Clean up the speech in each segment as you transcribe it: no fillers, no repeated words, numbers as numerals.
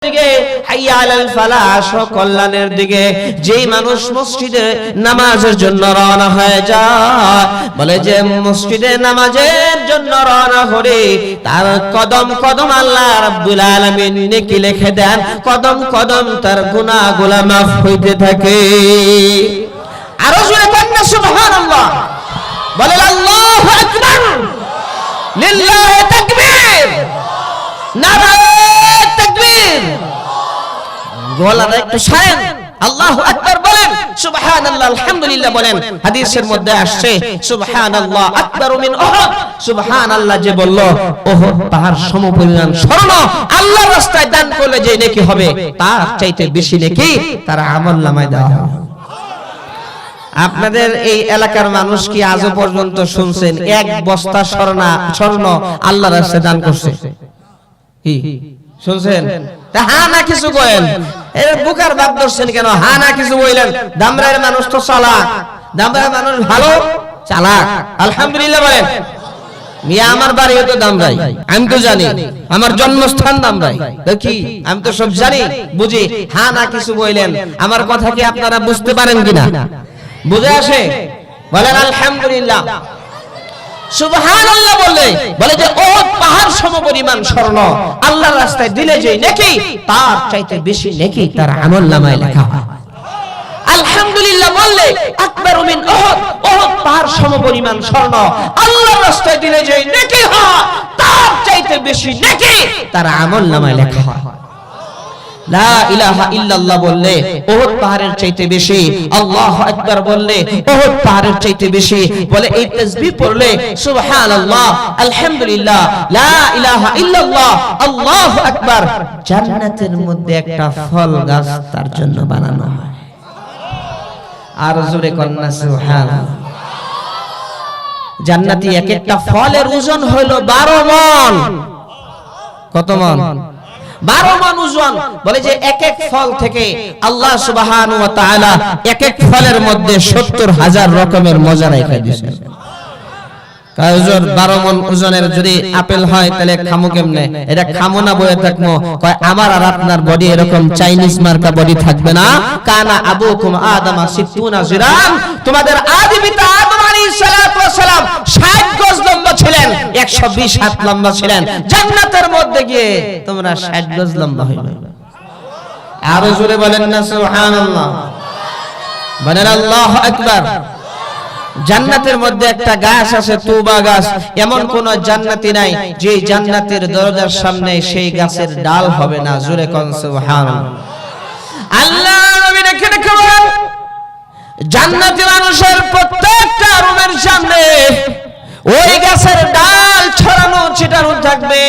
দিকে, হাইয়া আলাল ফালাহ, কল্যাণের দিকে। যেই মানুষ মসজিদে নামাজের জন্য রওনা হয়ে যায়, বলে যে মসজিদে নামাজের জন্য রওনা করে তার কদম কদম আল্লাহ রাব্বুল আলামিন নেকি লিখে দেন, কদম কদম তার গুনাহগুলো মাফ হইতে থাকে। আরো জোরে কন্যা সুবহানাল্লাহ বলে, আল্লাহু আকবার, লিল্লাহি তাকবীর, নারায়ে তাকবীর। গলাটা একটু সারেন, আল্লাহু আকবার বলেন, সুবহানাল্লাহ, আলহামদুলিল্লাহ বলেন। হাদিসের মধ্যে আসছে সুবহানাল্লাহ আকবারু মিন উহুদ, সুবহানাল্লাহ যে বলল, উহুদ পাহাড় সমপরিমাণ স্বর্ণ আল্লাহর রাস্তায় দান করলে যে নেকি হবে, তার চাইতে বেশি নেকি তার আমলনামায় দেওয়া হবে। আপনাদের এই এলাকার মানুষ কি আজও পর্যন্ত শুনছেন এক বস্তা স্বর্ণ আল্লাহর রাস্তায় দান করছে? কি শুনছেন? হ্যাঁ না কিছু কইেন, এর বুকার বাপ ধরছেন কেন? হ্যাঁ না কিছু বললেন। দামরাইয়ের মানুষ তো চালাক, দামরাইয়ের মানুষ ভালো চালাক, আলহামদুলিল্লাহ বলেন। মিয়া আমার বাড়ি তো দামরাই, আমি তো জানি, আমার জন্মস্থান দামরাই, কি আমি তো সব জানি বুঝি। হ্যাঁ না কিছু বললেন, আমার কথা কি আপনারা বুঝতে পারেন কিনা? বুঝে আসে? বলেন আলহামদুলিল্লাহ। সুবহানাল্লাহ বলে যে ও পাহাড় সমপরিমাণ স্বর্ণ আল্লাহর রাস্তায় দিলে যে নেকি, তার চাইতে বেশি নেকি তার আমলনামায় লেখা হয়। আলহামদুলিল্লাহ বললে আকবারু মিন উহুদ, উহুদ পাহাড় সমপরিমাণ স্বর্ণ আল্লাহর রাস্তায় দিলে যে নেকি হয়, তার চাইতে বেশি নেকি তার আমলনামায় লেখা হয়। লা ইলাহা ইল্লাল্লাহ বললে উহুদ পাহাড়ের চাইতে বেশি, আল্লাহু আকবার বললে উহুদ পাহাড়ের চাইতে বেশি। বলে এই তাসবিহ পড়লে সুবহানাল্লাহ, আলহামদুলিল্লাহ, লা ইলাহা ইল্লাল্লাহ, আল্লাহু আকবার, জান্নাতের মধ্যে একটা ফল গাছ তার জন্য বানানো হয়। আর জোরে কন্না সুবহানাল্লাহ। জান্নাতি এক একটা ফলের ওজন হলো 12 মণ। কত মণ? 12 মণ ওজন। বলে যে এক এক ফল থেকে আল্লাহ সুবহানাহু ওয়া তাআলা এক এক ফলের মধ্যে 70,000 রকমের মজা রেখে দিয়েছেন। কাজর 12 মণ ওজনের যদি আপেল হয় তাহলে খামু কেমনে? এটা খামু না বয়ে থাকমু? কয় আমার আর আপনার বডি এরকম চাইনিজ মার্কা বডি থাকবে না। কানা আবুকুম আদামা 60 জিরান, তোমাদের আদি পিতা আদম আলাইহিস সালাতু ওয়াস সালাম 60 গজ লম্বা ছিলেন, 120 হাত লম্বা ছিলেন। জান্নাতের মধ্যে গিয়ে তোমরা 60 গজ লম্বা হইবে। আর জোরে বলেন না সুবহানাল্লাহ, বলেন আল্লাহু আকবার। জান্নাতের মধ্যে একটা গাছ আছে, তুবা গাছ। এমন কোন জান্নাতি নাই যে জান্নাতের দরজার সামনে সেই গাছের ডাল হবে না। জোরে কোন সুবহানাল্লাহ। আল্লাহ নবী রেখে বলেন, জান্নাতি মানুষের প্রত্যেকটা রুমের সামনে ওই গাছের ডাল ছড়ানো ছিটানো থাকবে।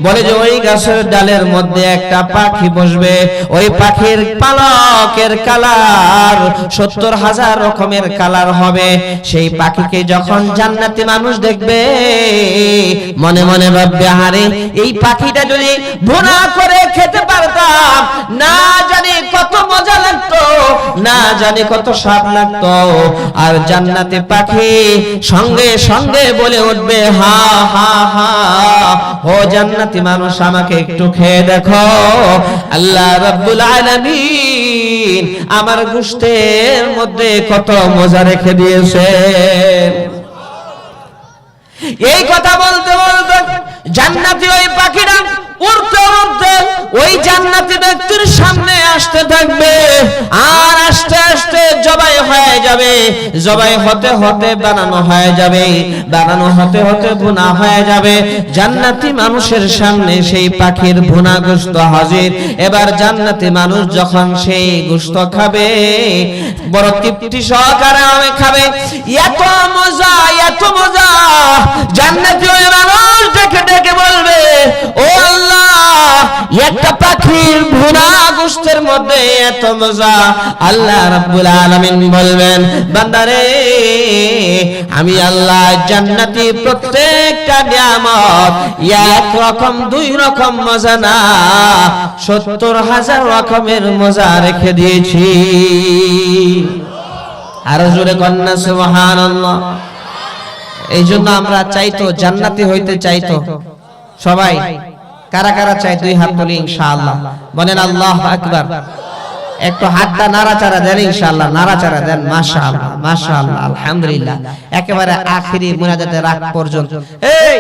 বলে যে ওই গাছের ডালের মধ্যে একটা পাখি বসবে, ওই পাখির পালকের কালার 70,000 রকমের কালার হবে। সেই পাখিকে যখন জান্নাতি মানুষ দেখবে মনে মনে ভাববে, আরে এই পাখিটা যদি ভুনা করে খেতে পারতাম, না জানি কত মজা লাগতো, না জানি কত স্বাদ লাগতো। আর জান্নাতি পাখি সঙ্গে সঙ্গে বলে উঠবে, হা হা হা, ও জান্নাতি মানুষ আমাকে একটু খেয়ে দেখো, আল্লাহ রাব্বুল আলামিন আমার গোশতের মধ্যে কত মজা রেখে দিয়েছে। এই কথা বলতে বলতে জান্নাতি ওই পাখিটা উড়তে উড়তে ওই জান্নাতি ব্যক্তির সামনে আসতে থাকবে, আর আস্তে আস্তে জবাই হয়ে যাবে। জবাই হতে হতে বানানো হয়ে যাবে, বানানো হতে হতে ভুনা হয়ে যাবে। জান্নাতি মানুষের সামনে সেই পাখির ভুনা গোশত হাজির। এবার জান্নাতি মানুষ যখন সেই গোশত খাবে, বড় তৃপ্তি সহকারে খাবে। এত মজা, এত মজা, জান্নাতি ওই মানুষ ডেকে ডেকে বলবে, ও আল্লাহ, একটা পাখির ভুনা গোশতের মধ্যে এত মজা। আল্লাহ রাব্বুল আলামিন বলবেন, বান্দারে, আমি আল্লাহ জান্নাতি প্রত্যেকটা নিয়ামত এক রকম দুই রকম মজা না, 70,000 রকমের মজা রেখে দিয়েছি। আর জোরে কন্না সুবহানাল্লাহ। এই জন্য আমরা চাইতো জান্নাতি হইতে চাইতো সবাই। কারা কারা চাই দুই হাত তুলি ইনশাআল্লাহ বলেন আল্লাহু আকবার। একটু হাতটা নাড়াচাড়া দেন ইনশাআল্লাহ, নাড়াচাড়া দেন। মাশাআল্লাহ মাশাআল্লাহ আলহামদুলিল্লাহ। একেবারে আখিরি মুনাজাতের রাগ পর্যন্ত এই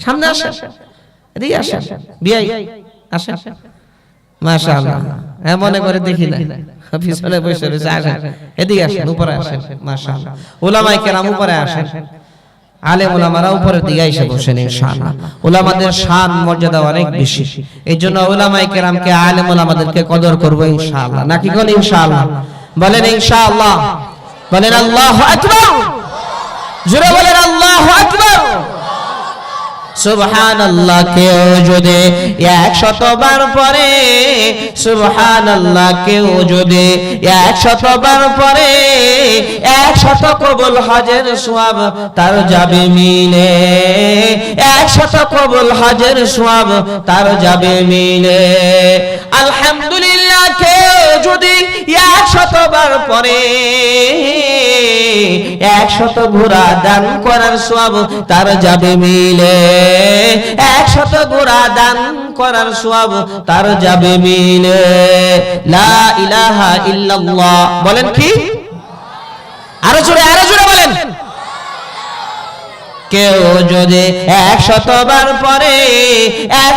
সামনে আসেন, এদিকে আসেন, বিআই আসেন। মাশাআল্লাহ, হ্যাঁ মনে করে দেখি না পিছনে বসে রয়েছে, আসেন এদিকে আসেন, উপরে আসেন। মাশাআল্লাহ, উলামায়ে কেরাম উপরে আসেন, আলেম উলামারা উপরের দিকে এসে বসেন ইনশাআল্লাহ। উলামাদের শান মর্যাদা অনেক বেশি, এইজন্য উলামায়ে কেরামকে আলেম উলামাদেরকে কদর করব ইনশাআল্লাহ। নাকি বলেন ইনশাআল্লাহ? বলেন ইনশাআল্লাহ, বলেন আল্লাহু আকবার, জোরে বলেন আল্লাহু আকবার। সুবহানাল্লাহ কেউ যদি 100 বার পড়ে, সুবহানাল্লাহ কেউ যদি 100 বার পড়ে, 100 কবুল হজের সওয়াব তার যাবে মিলে, 100 কবুল হজের সওয়াব তার যাবে মিলে। আলহামদুলিল্লাহ কেউ যদি 100 বার পড়ে, 100 ঘোড়া দান করার সওয়াব তার যাবে মিলে, 100 ঘোড়া দান করার সওয়াব তার যাবে মিলে। লা ইলাহা ইল্লাল্লাহ বলেন কি? আরো জোরে বলেন। কেউ যদি 100 বার পড়ে,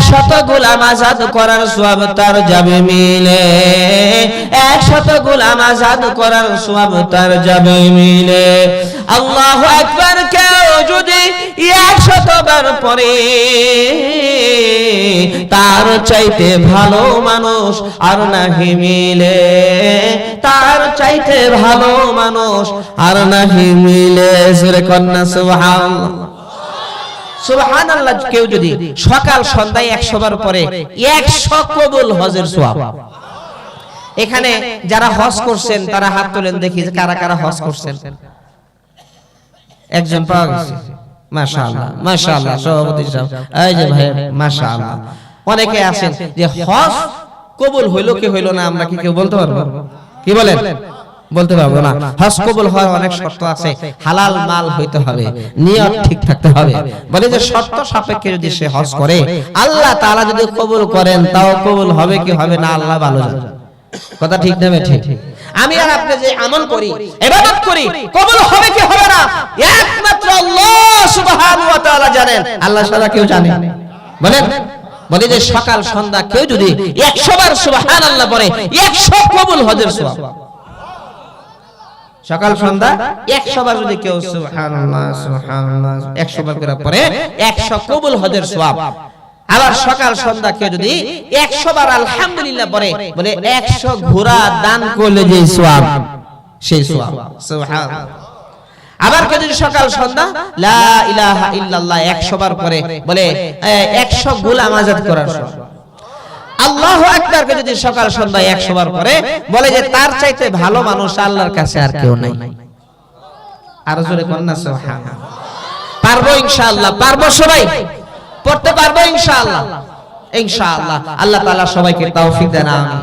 100 গোলাম আজাদ করার সওয়াব তার যাবে মিলে, 100 গোলাম আজাদ করার সওয়াব তার যাবে মিলে। আল্লাহু আকবার কেউ যদি 100 বার পড়ে, তার চাইতে ভালো মানুষ আর নাহি মিলে, তার চাইতে ভালো মানুষ আর নাহি মিলে। জোরে কন্যা সুবহানাল্লাহ। সুবহানাল্লাহ কেউ যদি সকাল সন্ধ্যায় 100 বার পড়ে, 100 কবুল হজের সওয়াব। এখানে যারা হজ করছেন তারা হাত তোলেন দেখি কারা কারা হজ করছেন। একজন পাওয়া গেছে, মাশাআল্লাহ মাশাআল্লাহ। সভাপতি সাহেব এই যে ভাই মাশাআল্লাহ। অনেকে আছেন যে হজ কবুল হইলো কি হইলো না আমরা কি কেউ বলতে পারবো? কি বলেন? বলতে পারবো না। হজ কবুল হওয়ার অনেক শর্ত আছে, হালাল মাল হইতে হবে, নিয়ত ঠিক থাকতে হবে। বলে যে শর্ত সাপেক্ষে যদি সে হজ করে, আল্লাহ তাআলা যদি কবুল করেন তাও কবুল হবে কি হবে না আল্লাহ ভালো জানেন। কথা ঠিক না ঠিক? আমি আর আপনি যে আমল করি, ইবাদত করি, কবুল হবে কি হবে না একমাত্র আল্লাহ সুবহানাহু ওয়া তাআলা জানেন, আল্লাহ ছাড়া কেউ জানে। বলেন, বলে যে সকাল সন্ধ্যা কেউ যদি 100 বার সুবহানাল্লাহ পড়ে, 100 কবুল হজের সওয়াব। সকাল সন্ধ্যা 100 বার যদি কেউ সুবহানাল্লাহ সুবহানাল্লাহ 100 বার করে পড়ে, 100 কবুল হজের সওয়াব। আবার সকাল সন্ধ্যা কেউ যদি 100 বার আলহামদুলিল্লাহ পড়ে, বলে 100 ঘোড়া দান করলে যে সওয়াব, সেই সওয়াব। সুবহানাল্লাহ। আবার কেউ যদি সকাল সন্ধ্যা লা ইলাহা ইল্লাল্লাহ 100 বার পড়ে, বলে 100 গোলাম আজাদ করার সওয়াব। আল্লাহু আকবার কে যদি সকাল সন্ধ্যা 100 বার পড়ে, বলে যে তার চাইতে ভালো মানুষ আল্লাহর কাছে আর কেউ নাই। আর জোরে কন্না সুবহানাল্লাহ। পারবো ইনশাআল্লাহ, পারবো সবাই পড়তে পারবো ইনশাআল্লাহ। ইনশাআল্লাহ আল্লাহ তাআলা সবাইকে তৌফিক দেন। আমিন।